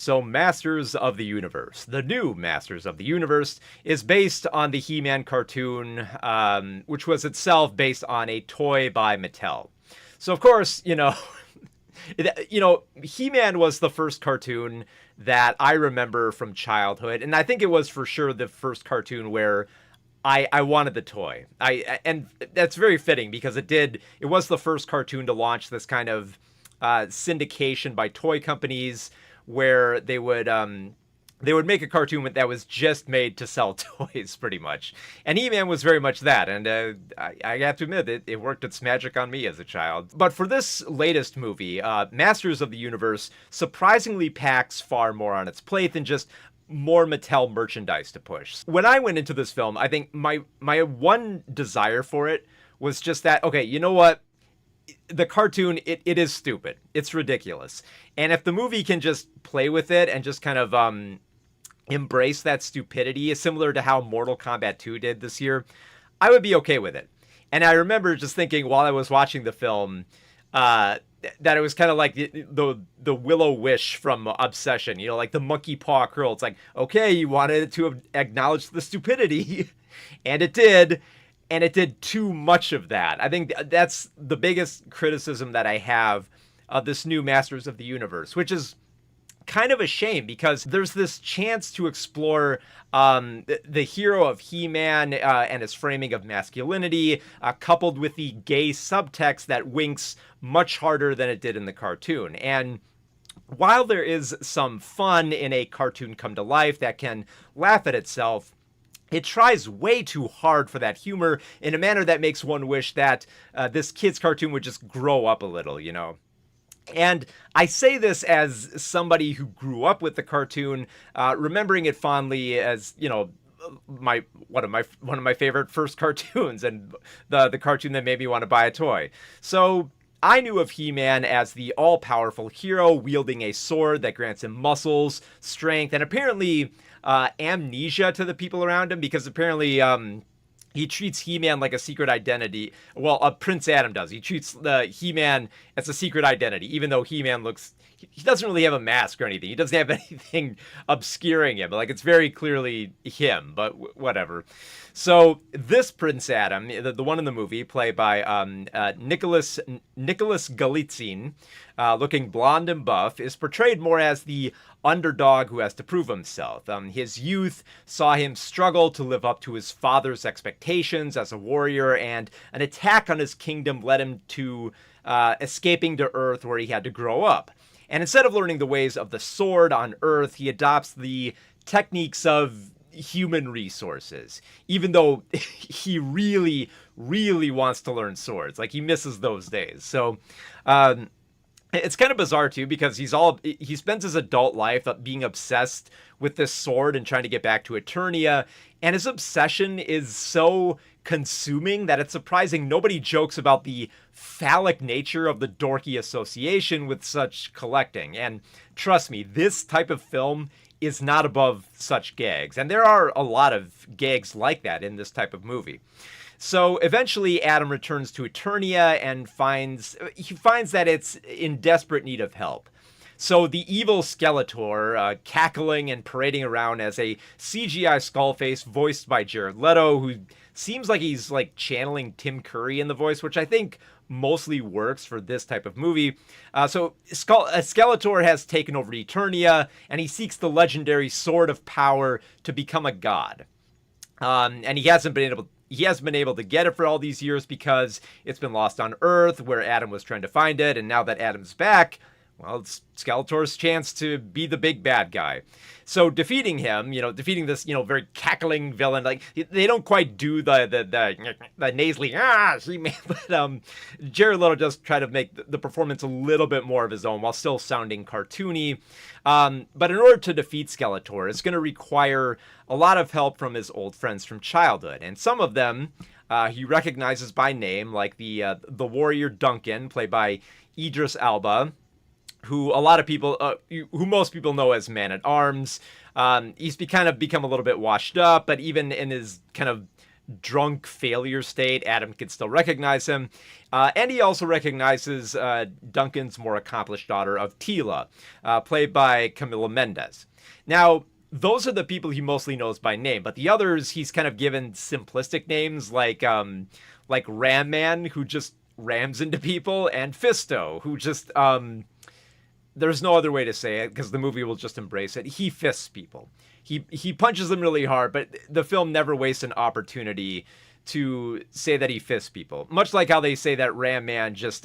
So, Masters of the Universe, the new Masters of the Universe, is based on the He-Man cartoon, which was itself based on a toy by Mattel. So, of course, He-Man was the first cartoon that I remember from childhood, and I think it was for sure the first cartoon where I wanted the toy. And that's very fitting because it was the first cartoon to launch this kind of syndication by toy companies where they would make a cartoon that was just made to sell toys, pretty much. And He-Man was very much that, and I have to admit, it worked its magic on me as a child. But for this latest movie, Masters of the Universe surprisingly packs far more on its plate than just more Mattel merchandise to push. When I went into this film, I think my one desire for it was just that, okay, you know what? The cartoon, it is stupid. It's ridiculous. And if the movie can just play with it and just kind of embrace that stupidity, similar to how Mortal Kombat 2 did this year, I would be okay with it. And I remember just thinking while I was watching the film that it was kind of like the Willow-Wish from Obsession, like the monkey paw curl. It's like, okay, you wanted it to acknowledge the stupidity, and it did. And it did too much of that. I think that's the biggest criticism that I have of this new Masters of the Universe, which is kind of a shame because there's this chance to explore the hero of He-Man and his framing of masculinity, coupled with the gay subtext that winks much harder than it did in the cartoon. And while there is some fun in a cartoon come to life that can laugh at itself, it tries way too hard for that humor in a manner that makes one wish that this kid's cartoon would just grow up a little, And I say this as somebody who grew up with the cartoon, remembering it fondly as, one of my favorite first cartoons and the cartoon that made me want to buy a toy. So I knew of He-Man as the all-powerful hero wielding a sword that grants him muscles, strength, and apparently amnesia to the people around him, because apparently he treats He-Man like a secret identity. Well, Prince Adam does. He treats He-Man as a secret identity, even though He-Man he doesn't really have a mask or anything. He doesn't have anything obscuring him. Like, it's very clearly him, but whatever. So this Prince Adam, the one in the movie, played by Nicholas Galitzine, looking blonde and buff, is portrayed more as the underdog who has to prove himself. His youth saw him struggle to live up to his father's expectations as a warrior, and an attack on his kingdom led him to escaping to Earth, where he had to grow up. And instead of learning the ways of the sword on Earth, he adopts the techniques of human resources, even though he really, really wants to learn swords. Like, he misses those days. So it's kind of bizarre too, because he spends his adult life being obsessed with this sword and trying to get back to Eternia, and his obsession is so consuming that it's surprising nobody jokes about the phallic nature of the dorky association with such collecting. And trust me, this type of film is not above such gags, and there are a lot of gags like that in this type of movie. So eventually Adam returns to Eternia and finds that it's in desperate need of help. So the evil Skeletor, cackling and parading around as a CGI Skullface voiced by Jared Leto, who seems like he's like channeling Tim Curry in the voice, which I think mostly works for this type of movie. So Skeletor has taken over Eternia, and he seeks the legendary Sword of Power to become a god. And he hasn't been able to get it for all these years because it's been lost on Earth, where Adam was trying to find it. And now that Adam's back, well, it's Skeletor's chance to be the big bad guy. So defeating him, defeating this, very cackling villain, like, they don't quite do the nasally, but Jared Leto does try to make the performance a little bit more of his own while still sounding cartoony. But in order to defeat Skeletor, it's going to require a lot of help from his old friends from childhood. And some of them he recognizes by name, like the warrior Duncan, played by Idris Elba, who most people know as Man-at-Arms. He's become a little bit washed up, but even in his kind of drunk failure state, Adam can still recognize him. And he also recognizes Duncan's more accomplished daughter of Tila, played by Camila Mendes. Now, those are the people he mostly knows by name, but the others he's kind of given simplistic names like Ram Man, who just rams into people, and Fisto, who just there's no other way to say it because the movie will just embrace it. He fists people. He punches them really hard, but the film never wastes an opportunity to say that he fists people. Much like how they say that Ram Man just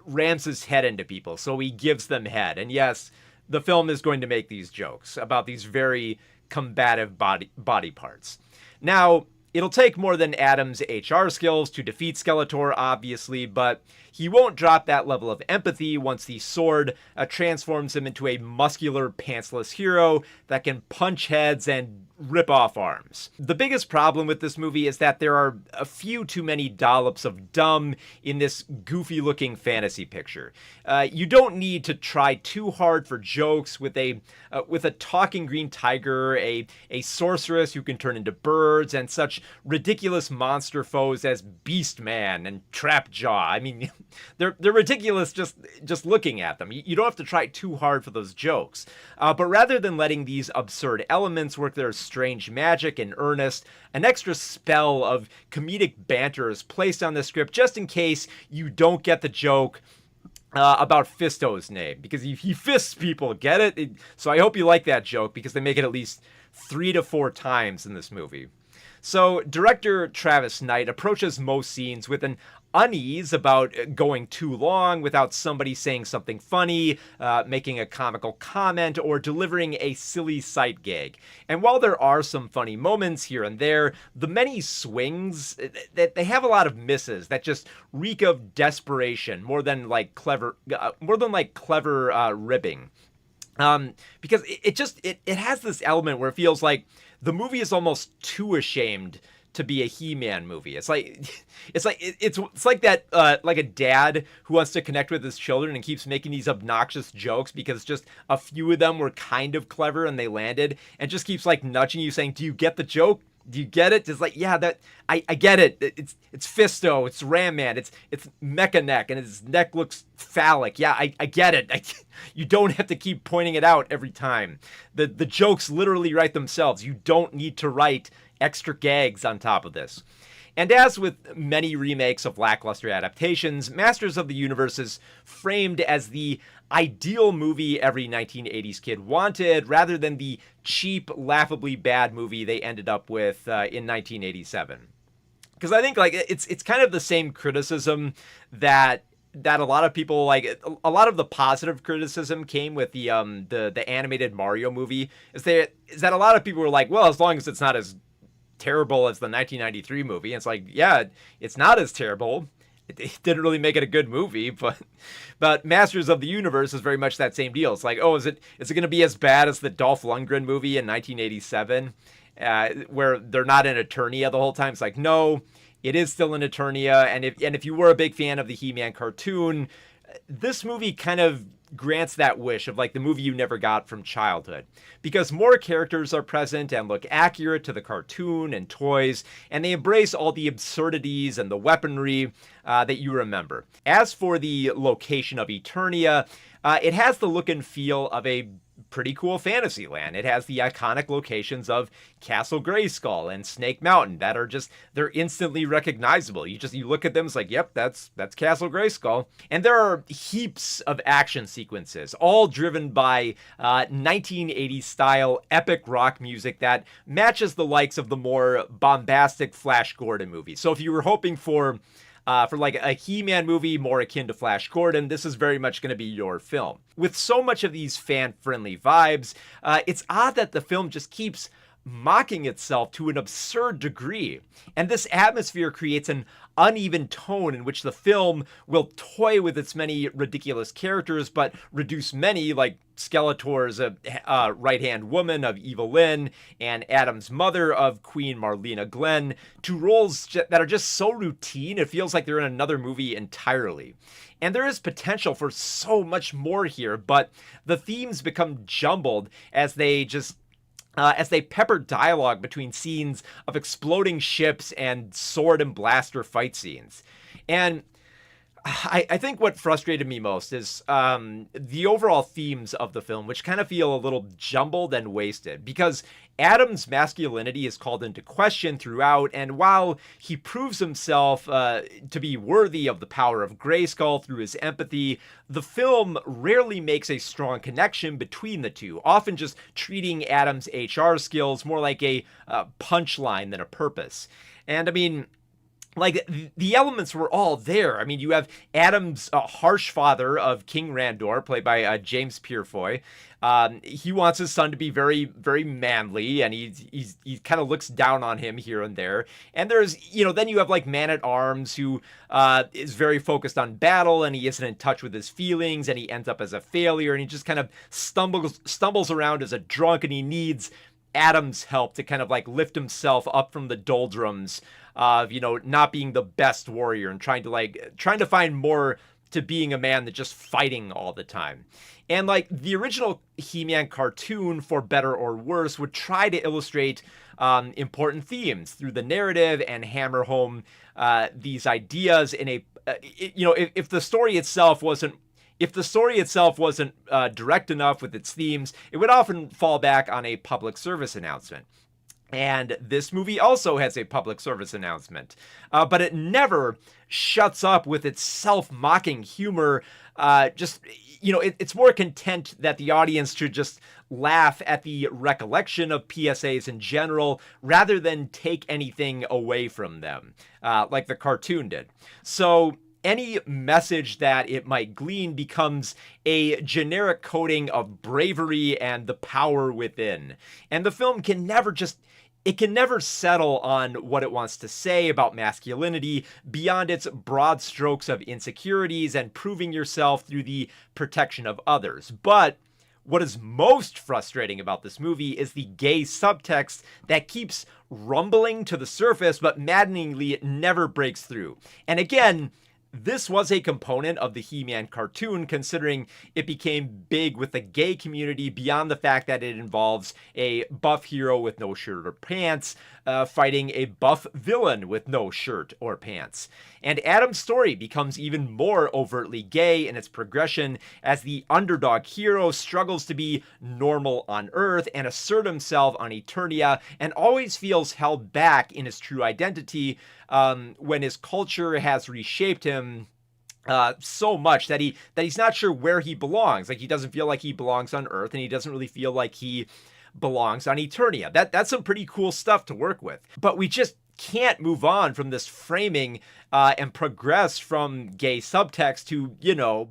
rams his head into people, so he gives them head. And yes, the film is going to make these jokes about these very combative body parts. Now, it'll take more than Adam's HR skills to defeat Skeletor, obviously, but he won't drop that level of empathy once the sword transforms him into a muscular, pantsless hero that can punch heads and rip off arms. The biggest problem with this movie is that there are a few too many dollops of dumb in this goofy-looking fantasy picture. You don't need to try too hard for jokes with a talking green tiger, a sorceress who can turn into birds, and such ridiculous monster foes as Beastman and Trapjaw. I mean, they're ridiculous just looking at them. You don't have to try too hard for those jokes. But rather than letting these absurd elements work their strange magic in earnest, an extra spell of comedic banter is placed on the script just in case you don't get the joke about Fisto's name, because he fists people, get it? So I hope you like that joke, because they make it at least 3 to 4 times in this movie. So director Travis Knight approaches most scenes with an unease about going too long without somebody saying something funny, making a comical comment, or delivering a silly sight gag. And while there are some funny moments here and there, the many swings, they have a lot of misses that just reek of desperation more than like clever ribbing. Because it has this element where it feels like the movie is almost too ashamed to be a He-Man movie. It's like that like a dad who wants to connect with his children and keeps making these obnoxious jokes because just a few of them were kind of clever and they landed, and just keeps like nudging you saying, "Do you get the joke? Do you get it?" It's like, yeah, that I get it. It's Fisto, it's Ram Man, it's Mecha Neck, and his neck looks phallic. Yeah, I get it. You don't have to keep pointing it out every time. The jokes literally write themselves. You don't need to write extra gags on top of this. And as with many remakes of lackluster adaptations, Masters of the Universe is framed as the ideal movie every 1980s kid wanted, rather than the cheap, laughably bad movie they ended up with in 1987. Because I think like it's kind of the same criticism that a lot of people like. A lot of the positive criticism came with the animated Mario movie. Is that a lot of people were like, well, as long as it's not as terrible as the 1993 movie. And it's like, yeah, it's not as terrible. It didn't really make it a good movie, but Masters of the Universe is very much that same deal. It's like, oh, is it going to be as bad as the Dolph Lundgren movie in 1987, where they're not in Eternia the whole time? It's like, no, it is still in Eternia. And if you were a big fan of the He-Man cartoon, this movie kind of grants that wish of like the movie you never got from childhood, because more characters are present and look accurate to the cartoon and toys, and they embrace all the absurdities and the weaponry that you remember. As for the location of Eternia, it has the look and feel of a pretty cool fantasy land. It has the iconic locations of Castle Grayskull and Snake Mountain that are just, they're instantly recognizable. You look at them, it's like, yep, that's Castle Grayskull. And there are heaps of action sequences, all driven by 1980s style epic rock music that matches the likes of the more bombastic Flash Gordon movies. So if you were hoping for like a He-Man movie more akin to Flash Gordon, this is very much going to be your film. With so much of these fan-friendly vibes, it's odd that the film just keeps mocking itself to an absurd degree. And this atmosphere creates an uneven tone in which the film will toy with its many ridiculous characters, but reduce many, like Skeletor's right-hand woman of Evil Lynn and Adam's mother of Queen Marlena Glenn, to roles that are just so routine, it feels like they're in another movie entirely. And there is potential for so much more here, but the themes become jumbled as they just as they pepper dialogue between scenes of exploding ships and sword and blaster fight scenes. And I think what frustrated me most is the overall themes of the film, which kind of feel a little jumbled and wasted, because Adam's masculinity is called into question throughout, and while he proves himself to be worthy of the power of Grayskull through his empathy, the film rarely makes a strong connection between the two, often just treating Adam's HR skills more like a punchline than a purpose. And I mean, like, the elements were all there. I me's you have Adam's harsh father of King Randor, played by James Purefoy. He wants his son to be very, very manly, and he kind of looks down on him here and there. And there's, then you have like Man-at-Arms, who is very focused on battle, and he isn't in touch with his feelings, and he ends up as a failure, and he just kind of stumbles around as a drunk, and he needs Adam's help to kind of like lift himself up from the doldrums of, not being the best warrior and trying to find more to being a man than just fighting all the time. And like the original He-Man cartoon, for better or worse, would try to illustrate important themes through the narrative and hammer home these ideas in a, if the story itself wasn't direct enough with its themes, it would often fall back on a public service announcement. And this movie also has a public service announcement, but it never shuts up with its self-mocking humor. It's more content that the audience should just laugh at the recollection of PSAs in general, rather than take anything away from them, like the cartoon did. So any message that it might glean becomes a generic coding of bravery and the power within. And the film can never settle on what it wants to say about masculinity beyond its broad strokes of insecurities and proving yourself through the protection of others. But what is most frustrating about this movie is the gay subtext that keeps rumbling to the surface, but maddeningly it never breaks through. And again, this was a component of the He-Man cartoon, considering it became big with the gay community beyond the fact that it involves a buff hero with no shirt or pants fighting a buff villain with no shirt or pants. And Adam's story becomes even more overtly gay in its progression as the underdog hero struggles to be normal on Earth and assert himself on Eternia, and always feels held back in his true identity when his culture has reshaped him so much that he's not sure where he belongs. Like, he doesn't feel like he belongs on Earth, and he doesn't really feel like he belongs on Eternia. That's some pretty cool stuff to work with. But we just can't move on from this framing and progress from gay subtext to,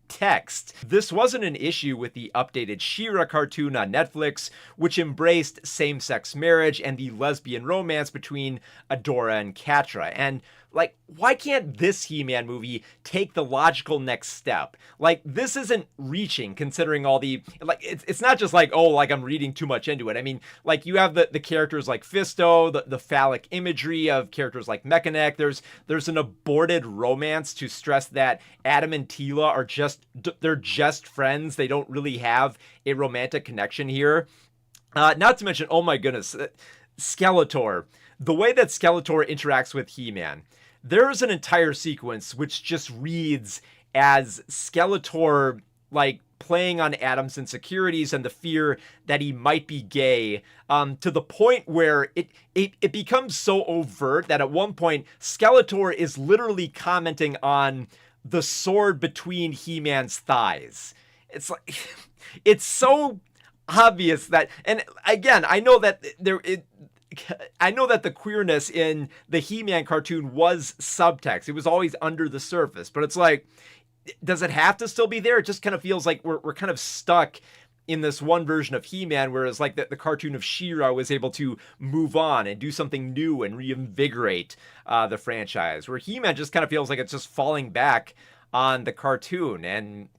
text. This wasn't an issue with the updated She-Ra cartoon on Netflix, which embraced same-sex marriage and the lesbian romance between Adora and Catra. And like, why can't this He-Man movie take the logical next step? Like, this isn't reaching, considering all the, like, it's not just like, oh, like, I'm reading too much into it. I mean, like, you have the characters like Fisto, the phallic imagery of characters like Mechanic. There's an aborted romance to stress that Adam and Teela they're just friends. They don't really have a romantic connection here. Not to mention, oh my goodness, Skeletor. The way that Skeletor interacts with He-Man. There's an entire sequence which just reads as Skeletor, like, playing on Adam's insecurities and the fear that he might be gay, to the point where it becomes so overt that at one point Skeletor is literally commenting on the sword between He-Man's thighs. It's like, it's so obvious that, and again, I know that the queerness in the He-Man cartoon was subtext. It was always under the surface, but it's like, does it have to still be there? It just kind of feels like we're kind of stuck in this one version of He-Man, whereas like the cartoon of She-Ra was able to move on and do something new and reinvigorate the franchise, where He-Man just kind of feels like it's just falling back on the cartoon and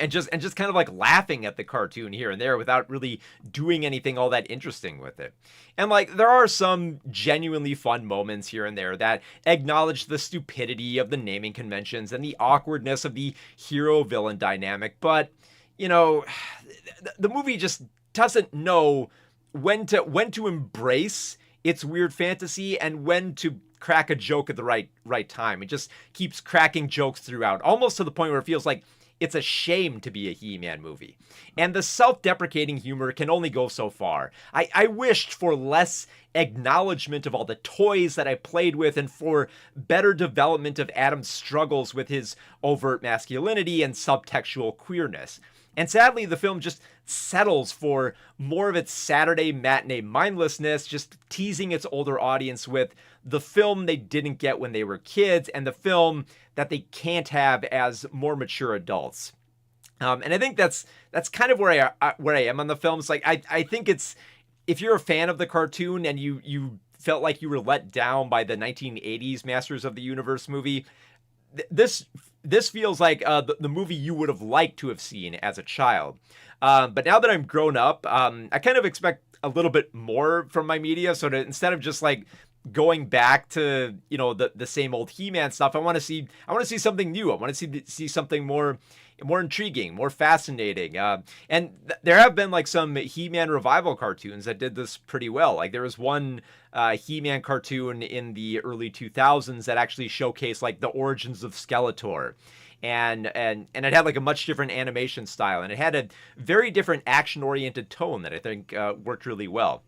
just kind of like laughing at the cartoon here and there without really doing anything all that interesting with it. And like, there are some genuinely fun moments here and there that acknowledge the stupidity of the naming conventions and the awkwardness of the hero-villain dynamic, but the movie just doesn't know when to embrace its weird fantasy and when to crack a joke at the right time. It just keeps cracking jokes throughout, almost to the point where it feels like it's a shame to be a He-Man movie. And the self-deprecating humor can only go so far. I wished for less acknowledgement of all the toys that I played with and for better development of Adam's struggles with his overt masculinity and subtextual queerness. And sadly, the film just settles for more of its Saturday matinee mindlessness, just teasing its older audience with the film they didn't get when they were kids and the film that they can't have as more mature adults. And I think that's kind of where I am on the film. It's like I think it's, if you're a fan of the cartoon and you felt like you were let down by the 1980s Masters of the Universe movie, this feels like the movie you would have liked to have seen as a child. But now that I'm grown up, I kind of expect a little bit more from my media. So instead of just like going back to, you know, the same old He-Man stuff, I want to see something new. I want to see something more intriguing, more fascinating. And there have been like some He-Man revival cartoons that did this pretty well. Like there was one He-Man cartoon in the early 2000s that actually showcased like the origins of Skeletor. And it had like a much different animation style, and it had a very different action-oriented tone that I think worked really well.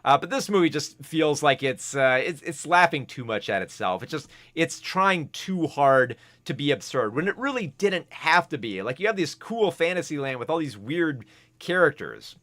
But this movie just feels like it's laughing too much at itself. It's trying too hard to be absurd when it really didn't have to be. Like you have this cool fantasy land with all these weird characters.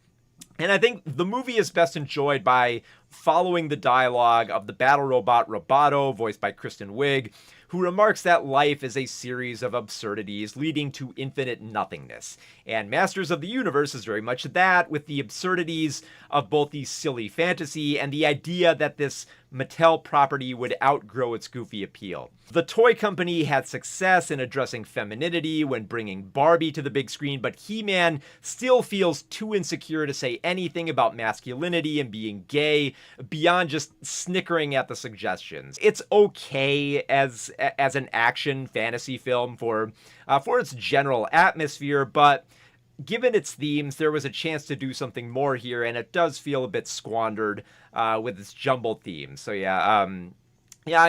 And I think the movie is best enjoyed by following the dialogue of the battle robot Roboto, voiced by Kristen Wiig, who remarks that life is a series of absurdities leading to infinite nothingness. And Masters of the Universe is very much that, with the absurdities of both the silly fantasy and the idea that this Mattel property would outgrow its goofy appeal. The toy company had success in addressing femininity when bringing Barbie to the big screen, but He-Man still feels too insecure to say anything about masculinity and being gay beyond just snickering at the suggestions. It's okay as an action fantasy film for its general atmosphere, but given its themes, there was a chance to do something more here, and it does feel a bit squandered with its jumbled themes. So yeah,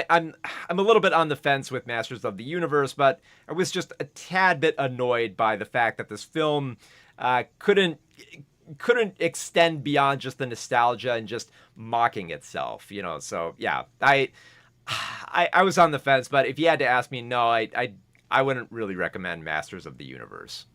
I'm a little bit on the fence with Masters of the Universe, but I was just a tad bit annoyed by the fact that this film couldn't extend beyond just the nostalgia and just mocking itself, you know. So yeah, I was on the fence, but if you had to ask me, no, I wouldn't really recommend Masters of the Universe.